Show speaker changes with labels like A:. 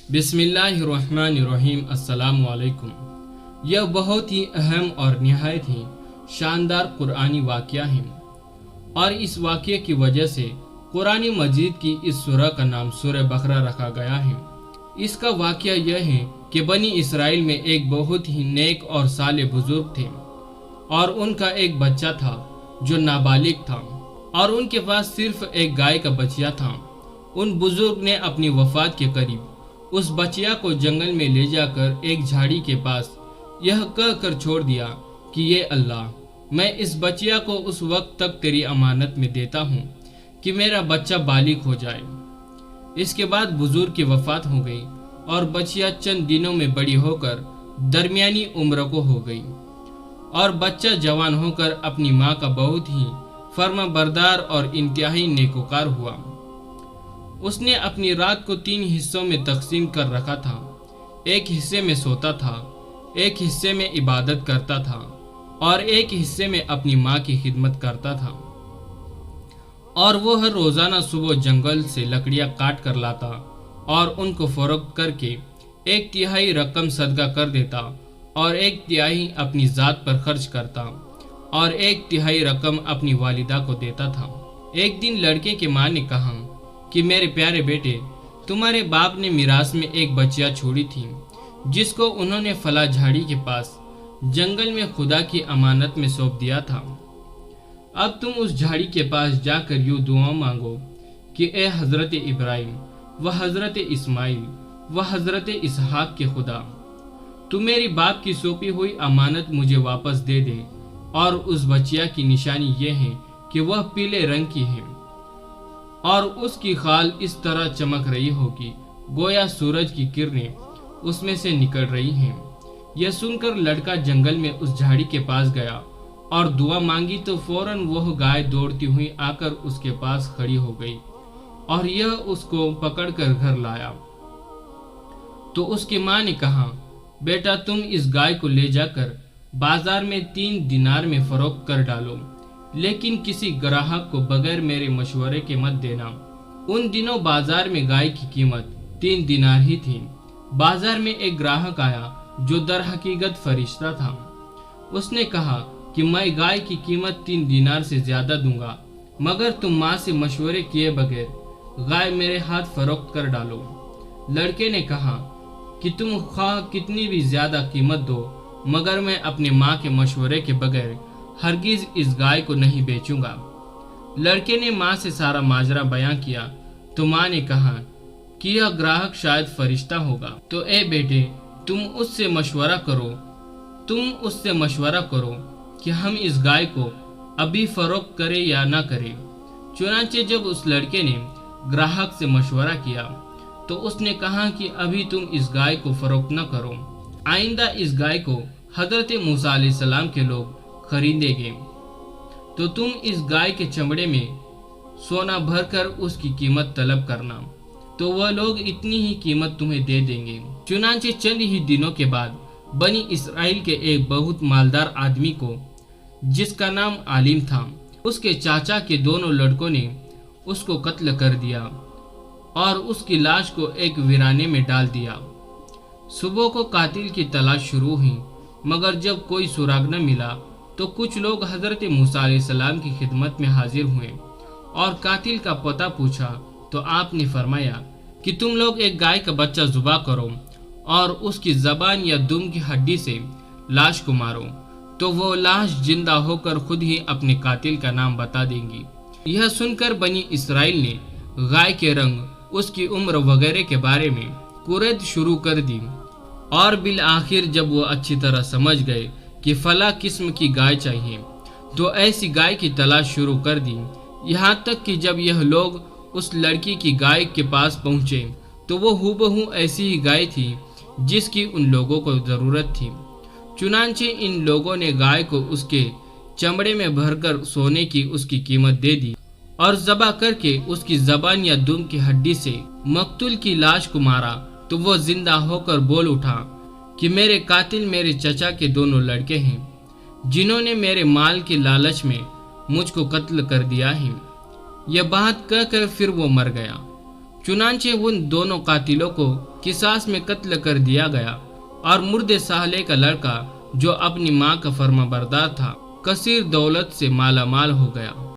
A: बिस्मिल्लाहिर्रहमानिर्रहीम। अस्सलामु अलैकुम। यह बहुत ही अहम और निहायत ही शानदार कुरानी वाक़या है और इस वाक़ये की वजह से कुरानी मजीद की इस सूरह का नाम सूरह बकरा रखा गया है। इसका वाक़या यह है कि बनी इसराइल में एक बहुत ही नेक और साले बुजुर्ग थे और उनका एक बच्चा था जो नाबालिग था और उनके पास सिर्फ एक गाय का बछिया था। उन बुजुर्ग ने अपनी वफात के करीब उस बचिया को जंगल में ले जाकर एक झाड़ी के पास यह कह कर छोड़ दिया कि ये अल्लाह, मैं इस बचिया को उस वक्त तक तेरी अमानत में देता हूँ कि मेरा बच्चा बालिग हो जाए। इसके बाद बुजुर्ग की वफात हो गई और बचिया चंद दिनों में बड़ी होकर दरमियानी उम्र को हो गई और बच्चा जवान होकर अपनी माँ का बहुत ही फर्माबरदार और इंतहाई नेकोकार हुआ। उसने अपनी रात को 3 हिस्सों में तकसीम कर रखा था। एक हिस्से में सोता था, एक हिस्से में इबादत करता था और एक हिस्से में अपनी माँ की खिदमत करता था। और वो हर रोज़ाना सुबह जंगल से लकड़ियाँ काट कर लाता और उनको फरोख्त करके 1/3 रकम सदका कर देता और 1/3 अपनी ज़ात पर खर्च करता और 1/3 रकम अपनी वालिदा को देता था। एक दिन लड़के की माँ ने कहा कि मेरे प्यारे बेटे, तुम्हारे बाप ने मिरास में एक बच्चिया छोड़ी थी जिसको उन्होंने फला झाड़ी के पास जंगल में खुदा की अमानत में सौंप दिया था। अब तुम उस झाड़ी के पास जाकर यूँ दुआ मांगो कि ए हज़रत इब्राहिम व हज़रत इस्माइल व हज़रत इसहाक के खुदा, तू मेरी बाप की सौंपी हुई अमानत मुझे वापस दे दे। और उस बच्चिया की निशानी ये है कि वह पीले रंग की है और उसकी खाल इस तरह चमक रही होगी गोया सूरज की किरणें उसमें से निकल रही हैं। यह सुनकर लड़का जंगल में उस झाड़ी के पास गया और दुआ मांगी तो फौरन वह गाय दौड़ती हुई आकर उसके पास खड़ी हो गई और यह उसको पकड़कर घर लाया। तो उसकी माँ ने कहा, बेटा, तुम इस गाय को ले जाकर बाजार में 3 दिनार में फरोख्त कर डालो, लेकिन किसी ग्राहक को बगैर मेरे मशवरे के मत देना। उन दिनों बाजार में गाय की कीमत 3 दिनार ही थी। बाजार में एक ग्राहक आया जो दर हकीकत फरिश्ता था। उसने कहा कि मैं गाय की कीमत 3 दिनार से ज्यादा दूंगा, मगर तुम माँ से मशवरे किए बगैर गाय मेरे हाथ फरोख्त कर डालो। लड़के ने कहा कि तुम ख्वाह कितनी भी ज्यादा कीमत दो, मगर मैं अपनी माँ के मशवरे के बगैर हरगिज इस गाय को नहीं बेचूंगा। लड़के ने माँ से सारा माजरा बयां किया तो माँ ने कहा कि यह ग्राहक शायद फरिश्ता होगा। तो ए बेटे, तुम उससे मशवरा करो कि हम इस गाय को अभी फरोख्त करें या ना करें। चुनांचे जब उस लड़के ने ग्राहक से मशवरा किया तो उसने कहा कि अभी तुम इस गाय को फरोख्त न करो, आइंदा इस गाय को हजरत मूसा अलैहिस्सलाम के लोग खरीदेंगे तो तुम इस गाय के चमड़े में सोना भरकर उसकी कीमत तलब करना, तो वह लोग इतनी ही कीमत तुम्हें दे देंगे। चुनांचे चंद ही दिनों के बाद बनी इसराइल के एक बहुत मालदार आदमी को, जिसका नाम आलिम था, उसके चाचा के दोनों लड़कों ने उसको कत्ल कर दिया और उसकी लाश को एक वीराने में डाल दिया। सुबह को कातिल की तलाश शुरू हुई, मगर जब कोई सुराग न मिला तो कुछ लोग हजरत मूसा अलैहिस्सलाम की खिदमत में हाजिर हुए और कातिल का पता पूछा तो आपने फरमाया कि तुम लोग एक गाय का बच्चा ज़ुबा करो और उसकी ज़बान या दुम की हड्डी से लाश को मारो, तो वो लाश जिंदा होकर खुद ही अपने कातिल का नाम बता देंगी। यह सुनकर बनी इसराइल ने गाय के रंग, उसकी उम्र वगैरह के बारे में कुरैद शुरू कर दी और बिल आखिर जब वो अच्छी तरह समझ गए कि फला किस्म की गाय चाहिए तो ऐसी गाय की तलाश शुरू कर दी। यहाँ तक कि जब यह लोग उस लड़की की गाय के पास पहुँचे तो वो हूबहू ऐसी ही गाय थी जिसकी उन लोगों को ज़रूरत थी। चुनांचे इन लोगों ने गाय को उसके चमड़े में भरकर सोने की उसकी कीमत दे दी और ज़बा करके उसकी ज़बान या दुम की हड्डी से मकतूल की लाश को मारा, तो वो जिंदा होकर बोल उठा कि मेरे कातिल मेरे चचा के दोनों लड़के हैं जिन्होंने मेरे माल के लालच में मुझको कत्ल कर दिया है। यह बात कहकर फिर वो मर गया। چنانچہ ان دونوں قاتلوں کو قصاص میں قتل کر دیا گیا، اور مردے سالے کا لڑکا جو اپنی ماں کا فرما بردار تھا کثیر دولت سے مالا مال ہو گیا۔